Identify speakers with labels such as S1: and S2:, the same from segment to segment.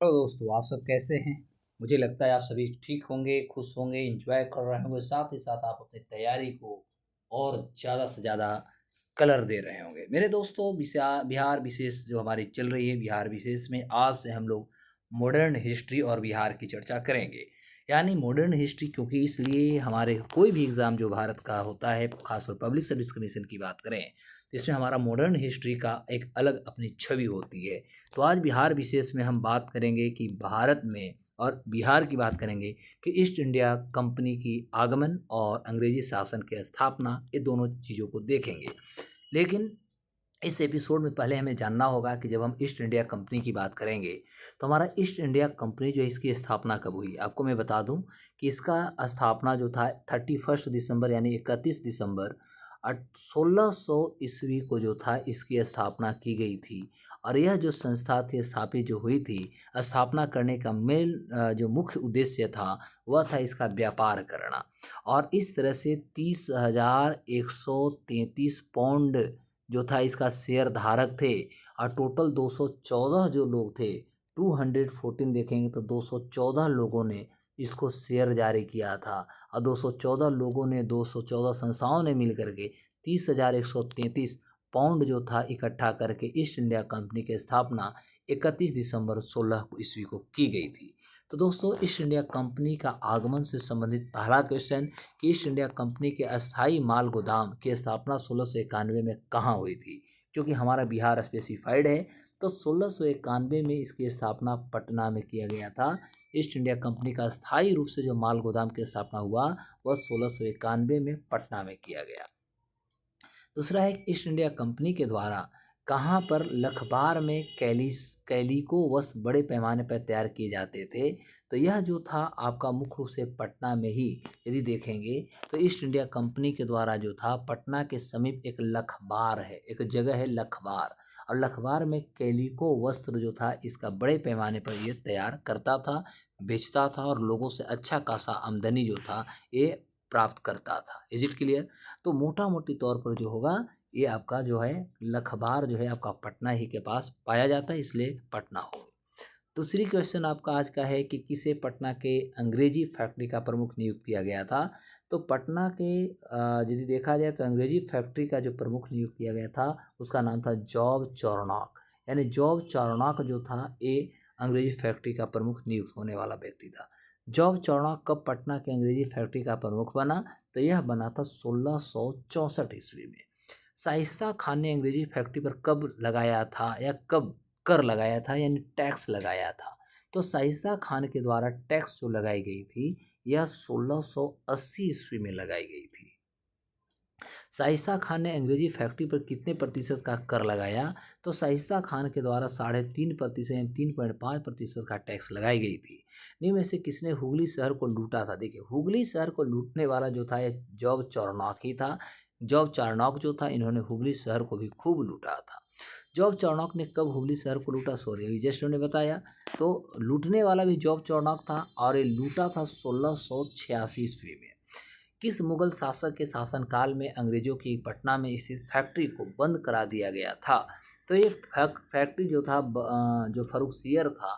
S1: Hello दोस्तों, आप सब कैसे हैं। मुझे लगता है आप सभी ठीक होंगे, खुश होंगे, एंजॉय कर रहे होंगे। साथ ही साथ आप अपनी तैयारी को और ज़्यादा से ज़्यादा कलर दे रहे होंगे। मेरे दोस्तों, बिहार विशेष जो हमारी चल रही है, बिहार विशेष में आज से हम लोग मॉडर्न हिस्ट्री और बिहार की चर्चा करेंगे। यानी मॉडर्न हिस्ट्री क्योंकि इसलिए हमारे कोई भी एग्ज़ाम जो भारत का होता है, खासतौर पब्लिक सर्विस कमीशन की बात करें, तो इसमें हमारा मॉडर्न हिस्ट्री का एक अलग अपनी छवि होती है। तो आज बिहार विशेष में हम बात करेंगे कि भारत में और बिहार की बात करेंगे कि ईस्ट इंडिया कंपनी की आगमन और अंग्रेजी शासन की स्थापना, ये दोनों चीज़ों को देखेंगे। लेकिन इस एपिसोड में पहले हमें जानना होगा कि जब हम ईस्ट इंडिया कंपनी की बात करेंगे तो हमारा ईस्ट इंडिया कंपनी जो है इसकी स्थापना कब हुई। आपको मैं बता दूं कि इसका स्थापना जो था 31 दिसंबर यानी 31 दिसंबर 1600 ईस्वी को जो था इसकी स्थापना की गई थी। और यह जो संस्था थी स्थापित जो हुई थी, स्थापना करने का मेन जो मुख्य उद्देश्य था वह था इसका व्यापार करना। और इस तरह से 30,133 पाउंड जो था इसका शेयर धारक थे। और टोटल 214 जो लोग थे, 214 देखेंगे तो 214 लोगों ने इसको शेयर जारी किया था। और 214 लोगों ने, 214 संस्थाओं ने मिल करके 30,133 पाउंड जो था इकट्ठा करके ईस्ट इंडिया कंपनी की स्थापना 31 दिसंबर 16 ईस्वी को की गई थी। तो दोस्तों, ईस्ट इंडिया कंपनी का आगमन से संबंधित पहला क्वेश्चन कि ईस्ट इंडिया कंपनी के अस्थाई माल गोदाम की स्थापना 1691 में कहाँ हुई थी। क्योंकि हमारा बिहार स्पेसिफाइड है, तो 1691 में इसकी स्थापना पटना में किया गया था। ईस्ट इंडिया कंपनी का स्थायी रूप से जो माल गोदाम की स्थापना हुआ वह 1691 में पटना में किया गया। दूसरा है ईस्ट इंडिया कंपनी के द्वारा कहाँ पर लखबार में कैलिको वस्त्र बड़े पैमाने पर तैयार किए जाते थे। तो यह जो था आपका मुख्य रूप से पटना में ही यदि देखेंगे तो ईस्ट इंडिया कंपनी के द्वारा जो था पटना के समीप एक लखबार है, एक जगह है लखबार। और लखबार में कैलिको वस्त्र जो था इसका बड़े पैमाने पर ये तैयार करता था, बेचता था और लोगों से अच्छा खासा आमदनी जो था ये प्राप्त करता था। Is it clear. तो मोटा मोटी तौर पर जो होगा ये आपका जो है लखबार जो है आपका पटना ही के पास पाया जाता है, इसलिए पटना हो। दूसरी क्वेश्चन आपका आज का है कि किसे पटना के अंग्रेजी फैक्ट्री का प्रमुख नियुक्त किया गया था। तो पटना के यदि देखा जाए तो अंग्रेजी फैक्ट्री का जो प्रमुख नियुक्त किया गया था उसका नाम था जॉब चार्नॉक। यानी जॉब चार्नॉक जो था ये अंग्रेजी फैक्ट्री का प्रमुख नियुक्त होने वाला व्यक्ति था। जॉब चार्नॉक कब पटना के अंग्रेजी फैक्ट्री का प्रमुख बना, तो यह बना था 1664 ईस्वी में। शाइस्ता खान ने अंग्रेजी फैक्ट्री पर कब लगाया था या कब कर लगाया था यानी टैक्स लगाया था। तो शाइस्ता खान के द्वारा टैक्स जो लगाई गई थी यह 1680 ईस्वी में लगाई गई थी। शाइस्ता खान ने अंग्रेजी फैक्ट्री पर कितने प्रतिशत का कर लगाया, तो शाइस्ता खान के द्वारा 3.5% यानी 3.5% का टैक्स लगाई गई थी। निम्न में से किसने हुगली शहर को लूटा था। देखिए, हुगली शहर को लूटने वाला जो था यह जॉब चार्नॉक ही था। जॉब चार्नॉक जो था इन्होंने हुगली शहर को भी खूब लूटा था। जॉब चार्नॉक ने कब हुगली शहर को लूटा, सॉरी अभी जस्ट उन्होंने बताया। तो लूटने वाला भी जॉब चार्नॉक था और ये लूटा था 1686 ईस्वी में। किस मुगल शासक के शासनकाल में अंग्रेजों की पटना में स्थित फैक्ट्री को बंद करा दिया गया था। तो ये फैक्ट्री जो था जो फर्रुखसियर था,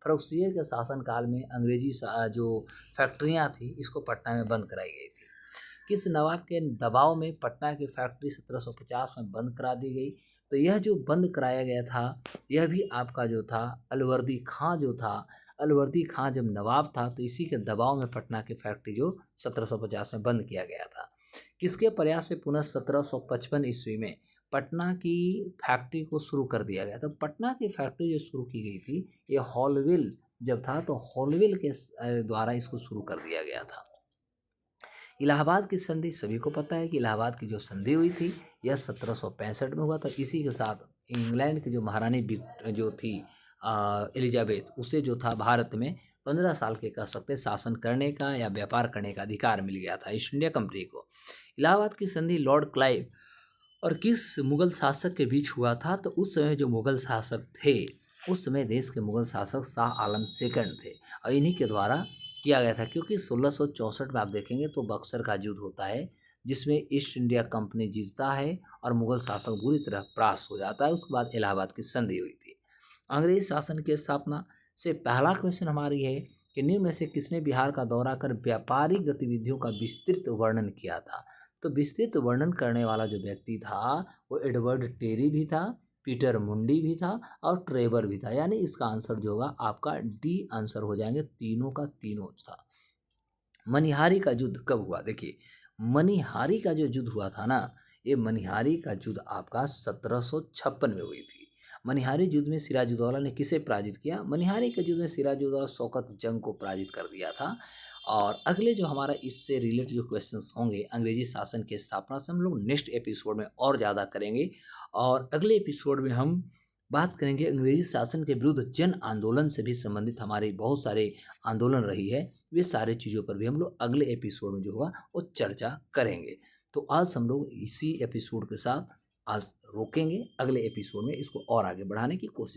S1: फर्रुखसियर के शासनकाल में अंग्रेजी जो फैक्ट्रियां थी इसको पटना में बंद कराई गई थी। किस नवाब के दबाव में पटना की फैक्ट्री 1750 में बंद करा दी गई। तो यह जो बंद कराया गया था यह भी आपका जो था अलवर्दी खां जो था, अलवर्दी खां जब नवाब था तो इसी के दबाव में पटना की फैक्ट्री जो 1750 में बंद किया गया था। किसके प्रयास से पुनः 1755 ईस्वी में पटना की फैक्ट्री को शुरू कर दिया गया। तो पटना की फैक्ट्री जो शुरू की गई थी ये हॉलविल जब था, तो हॉलविल के द्वारा इसको शुरू कर दिया गया था। इलाहाबाद की संधि सभी को पता है कि इलाहाबाद की जो संधि हुई थी यह 1765 में हुआ था। इसी के साथ इंग्लैंड की जो महारानी जो थी एलिजाबेथ, उसे जो था भारत में 15 साल के कह सकते शासन करने का या व्यापार करने का अधिकार मिल गया था ईस्ट इंडिया कंपनी को। इलाहाबाद की संधि लॉर्ड क्लाइव और किस मुगल शासक के बीच हुआ था। तो उस समय जो मुगल शासक थे, उस समय देश के मुगल शासक शाह आलम सेकंड थे और इन्हीं के द्वारा किया गया था। क्योंकि 1664 में आप देखेंगे तो बक्सर का युद्ध होता है जिसमें ईस्ट इंडिया कंपनी जीतता है और मुगल शासक बुरी तरह परास्त हो जाता है। उसके बाद इलाहाबाद की संधि हुई थी। अंग्रेज शासन की स्थापना से पहला क्वेश्चन हमारी है कि निम्न में से किसने बिहार का दौरा कर व्यापारिक गतिविधियों का विस्तृत वर्णन किया था। तो विस्तृत वर्णन करने वाला जो व्यक्ति था वो एडवर्ड टेरी भी था, पीटर मुंडी भी था और ट्रेवर भी था। यानी इसका आंसर जो होगा आपका डी आंसर हो जाएंगे, तीनों का तीनों था। मनिहारी का युद्ध कब हुआ? देखिए, मनिहारी का जो युद्ध हुआ था ना, ये मनिहारी का युद्ध आपका 1756 में हुई थी। मनिहारी युद्ध में सिराजुद्दौला ने किसे पराजित किया? मनिहारी के युद्ध में सिराजुद्दौला शौकत जंग को पराजित कर दिया था। और अगले जो हमारा इससे रिलेटेड जो क्वेश्चंस होंगे अंग्रेजी शासन की स्थापना से, हम लोग नेक्स्ट एपिसोड में और ज़्यादा करेंगे। और अगले एपिसोड में हम बात करेंगे अंग्रेजी शासन के विरुद्ध जन आंदोलन से भी संबंधित हमारे बहुत सारे आंदोलन रही है। वे सारे चीज़ों पर भी हम लोग अगले एपिसोड में जो होगा वो चर्चा करेंगे। तो आज हम लोग इसी एपिसोड के साथ आज रोकेंगे, अगले एपिसोड में इसको और आगे बढ़ाने की कोशिश